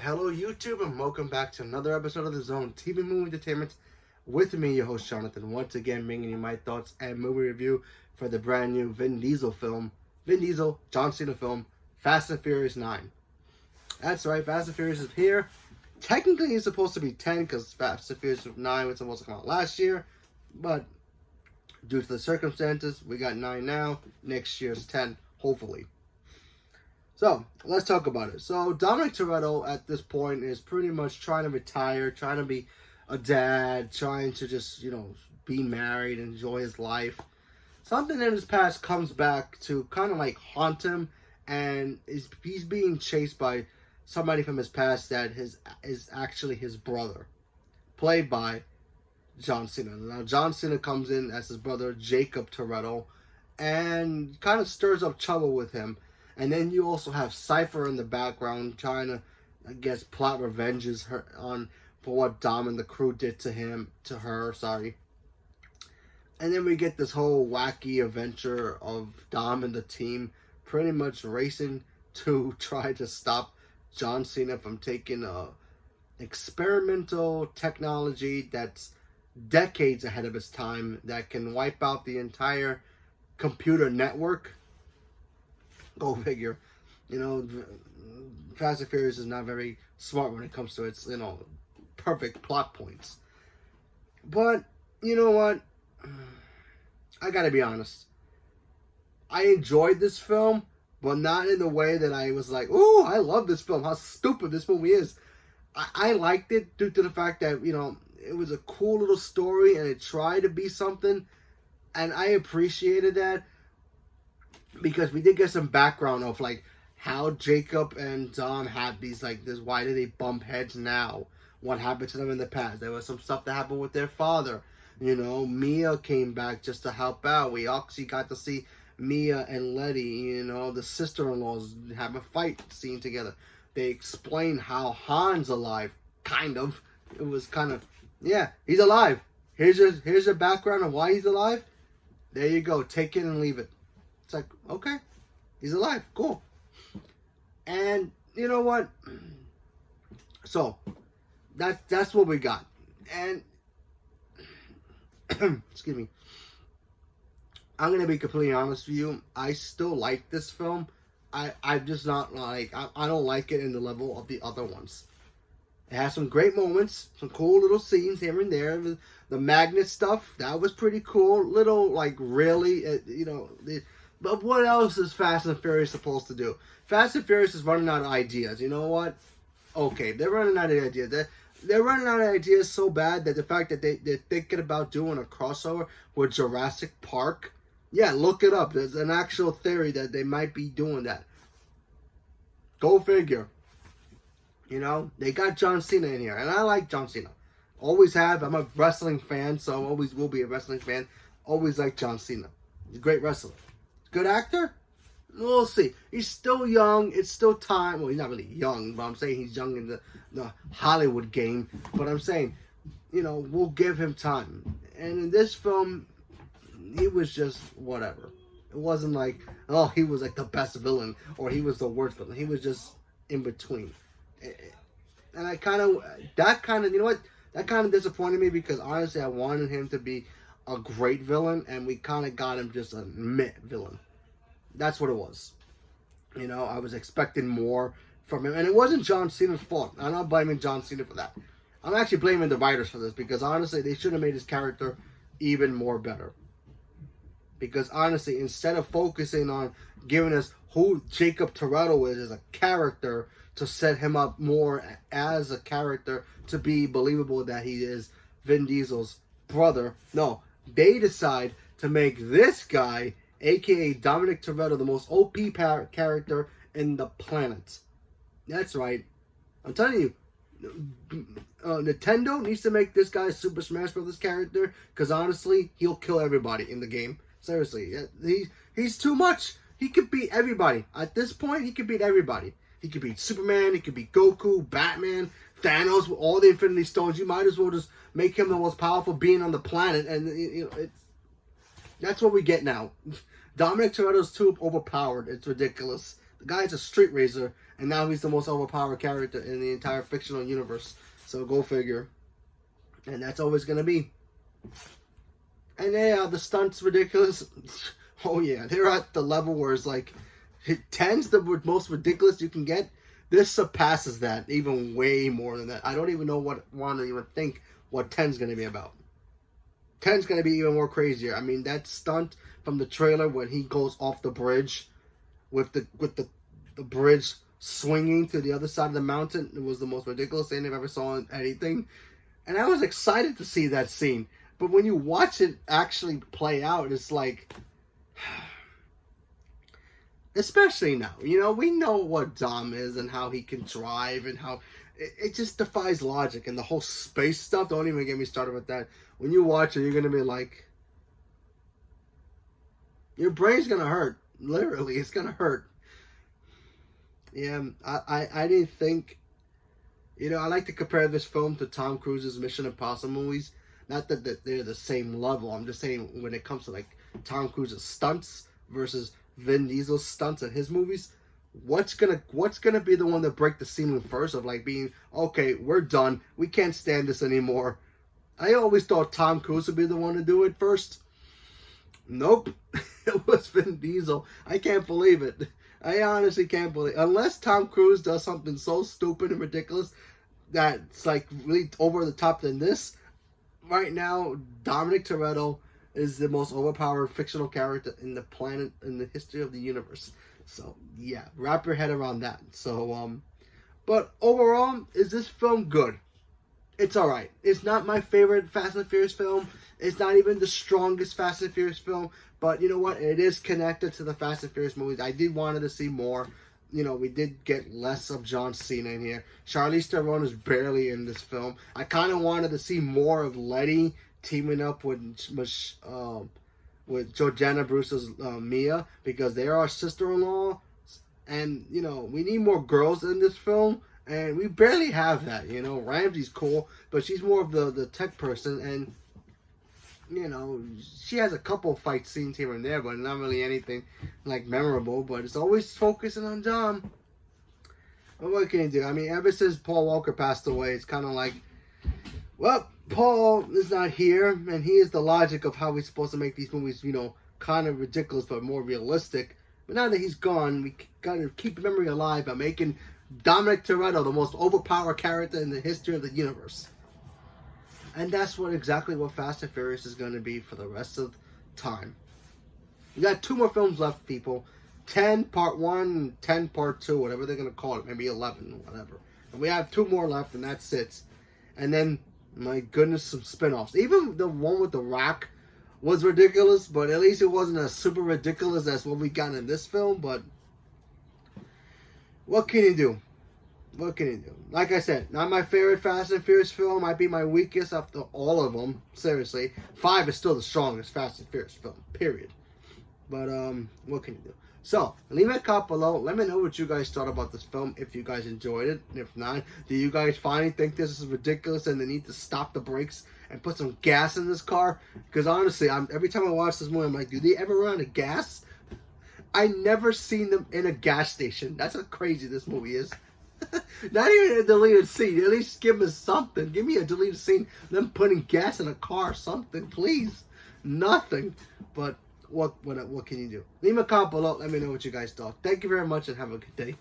Hello YouTube, and welcome back to another episode of The Zone TV Movie Entertainment with me, your host Jonathan, once again bringing you my thoughts and movie review for the brand new Vin Diesel, John Cena film, Fast and Furious 9. That's right, Fast and Furious is here. Technically it's supposed to be 10 because Fast and Furious 9 was supposed to come out last year, but due to the circumstances, we got 9 now. Next year's 10, hopefully. So, let's talk about it. So, Dominic Toretto at this point is pretty much trying to retire, trying to be a dad, trying to just, be married, enjoy his life. Something in his past comes back to kind of like haunt him, and he's being chased by somebody from his past that is actually his brother, played by John Cena. Now, John Cena comes in as his brother, Jacob Toretto, and kind of stirs up trouble with him. And then you also have Cypher in the background trying to, I guess, plot revenges for what Dom and the crew did to her. And then we get this whole wacky adventure of Dom and the team pretty much racing to try to stop John Cena from taking experimental technology that's decades ahead of its time that can wipe out the entire computer network. Go figure. Fast and Furious is not very smart when it comes to its, perfect plot points. But, you know what? I gotta be honest. I enjoyed this film, but not in the way that I was like, oh, I love this film. How stupid this movie is. I liked it due to the fact that, it was a cool little story and it tried to be something. And I appreciated that. Because we did get some background of like how Jacob and Dom had these why did they bump heads now? What happened to them in the past? There was some stuff that happened with their father. Mia came back just to help out. We actually got to see Mia and Letty, the sister-in-laws have a fight scene together. They explain how Han's alive, kind of. It was kind of, yeah, he's alive. Here's your background of why he's alive. There you go. Take it and leave it. It's like, okay, he's alive, cool. And you know what? So that's what we got. And excuse me. I'm gonna be completely honest with you. I still like this film. I'm just not like I don't like it in the level of the other ones. It has some great moments, some cool little scenes here and there. The magnet stuff, that was pretty cool. Little really, But what else is Fast and Furious supposed to do? Fast and Furious is running out of ideas. You know what? Okay, they're running out of ideas. They're running out of ideas so bad that the fact that they're thinking about doing a crossover with Jurassic Park. Yeah, look it up. There's an actual theory that they might be doing that. Go figure. They got John Cena in here. And I like John Cena. Always have. I'm a wrestling fan, so always will be a wrestling fan. Always like John Cena. He's a great wrestler. Good actor? We'll see. He's still young. It's still time. Well, he's not really young, but I'm saying he's young in the Hollywood game. But I'm saying, we'll give him time. And in this film, he was just whatever. It wasn't like, oh, he was like the best villain or he was the worst villain. He was just in between. And that kind of disappointed me because honestly, I wanted him to be a great villain, and we kind of got him just a meh villain. That's what it was. I was expecting more from him, and it wasn't John Cena's fault. I'm not blaming John Cena for that. I'm actually blaming the writers for this because honestly, they should have made his character even more better. Because honestly, instead of focusing on giving us who Jacob Toretto is as a character to set him up more as a character to be believable that he is Vin Diesel's brother, no. They decide to make this guy, a.k.a. Dominic Toretto, the most OP character in the planet. That's right. I'm telling you, Nintendo needs to make this guy a Super Smash Bros. Character, because honestly, he'll kill everybody in the game. Seriously. He's too much. He could beat everybody. At this point, he could beat everybody. He could beat Superman, he could beat Goku, Batman, Thanos with all the Infinity Stones. You might as well just make him the most powerful being on the planet, and that's what we get now. Dominic Toretto's too overpowered. It's ridiculous. The guy's a street racer, and now he's the most overpowered character in the entire fictional universe. So go figure. And that's always going to be. And yeah, the stunts ridiculous. Oh yeah, they're at the level where it's like 10's the most ridiculous you can get. This surpasses that, even way more than that. I don't even know want to even think what 10's going to be about. 10's going to be even more crazier. I mean, that stunt from the trailer when he goes off the bridge with the bridge swinging to the other side of the mountain, it was the most ridiculous thing I've ever saw in anything. And I was excited to see that scene. But when you watch it actually play out, it's like... Especially now, you know, we know what Dom is and how he can drive and how it just defies logic. And the whole space stuff, don't even get me started with that. When you watch it, you're going to be like, your brain's going to hurt. Literally, it's going to hurt. Yeah, I didn't think, you know, I like to compare this film to Tom Cruise's Mission Impossible movies. Not that they're the same level. I'm just saying when it comes to like Tom Cruise's stunts versus Vin Diesel's stunts in his movies, what's gonna be the one to break the ceiling first of like being, okay, we're done, we can't stand this anymore? I always thought Tom Cruise would be the one to do it first. Nope. It was Vin Diesel. I can't believe it. I honestly can't believe it. Unless Tom Cruise does something so stupid and ridiculous that's like really over the top than this, right now Dominic Toretto is the most overpowered fictional character in the planet, in the history of the universe. So, yeah, wrap your head around that. So, but overall, is this film good? It's alright. It's not my favorite Fast and Furious film. It's not even the strongest Fast and Furious film. But you know what? It is connected to the Fast and Furious movies. I did wanted to see more. You know, we did get less of John Cena in here. Charlize Theron is barely in this film. I kind of wanted to see more of Letty teaming up with Jordana Brewster's Mia, because they are sister-in-law, and you know, we need more girls in this film, and we barely have that. You know, Ramsey's cool, but she's more of the tech person, and you know, she has a couple fight scenes here and there, but not really anything like memorable. But it's always focusing on Dom. But what can you do? I mean, ever since Paul Walker passed away, it's kind of like, well, Paul is not here, and he is the logic of how we're supposed to make these movies, you know, kind of ridiculous but more realistic. But now that he's gone, we gotta keep the memory alive by making Dominic Toretto the most overpowered character in the history of the universe. And that's exactly what Fast and Furious is going to be for the rest of time. We got 2 more films left, people. 10 Part 1, 10 Part 2, whatever they're going to call it. Maybe 11, whatever. And we have 2 more left, and that's it. And then, my goodness, some spin-offs. Even the one with The Rock was ridiculous, but at least it wasn't as super ridiculous as what we got in this film. But what can you do? What can you do? Like I said, not my favorite Fast and Furious film. Might be my weakest after all of them. Seriously. 5 is still the strongest Fast and Furious film. Period. But, what can you do? So, leave a comment below. Let me know what you guys thought about this film, if you guys enjoyed it. And if not, do you guys finally think this is ridiculous and they need to stop the brakes and put some gas in this car? Because honestly, every time I watch this movie, I'm like, do they ever run out of gas? I never seen them in a gas station. That's how crazy this movie is. Not even a deleted scene. At least give me something. Give me a deleted scene. Them putting gas in a car, something, please. Nothing. But what can you do? Leave a comment below. Let me know what you guys thought. Thank you very much and have a good day.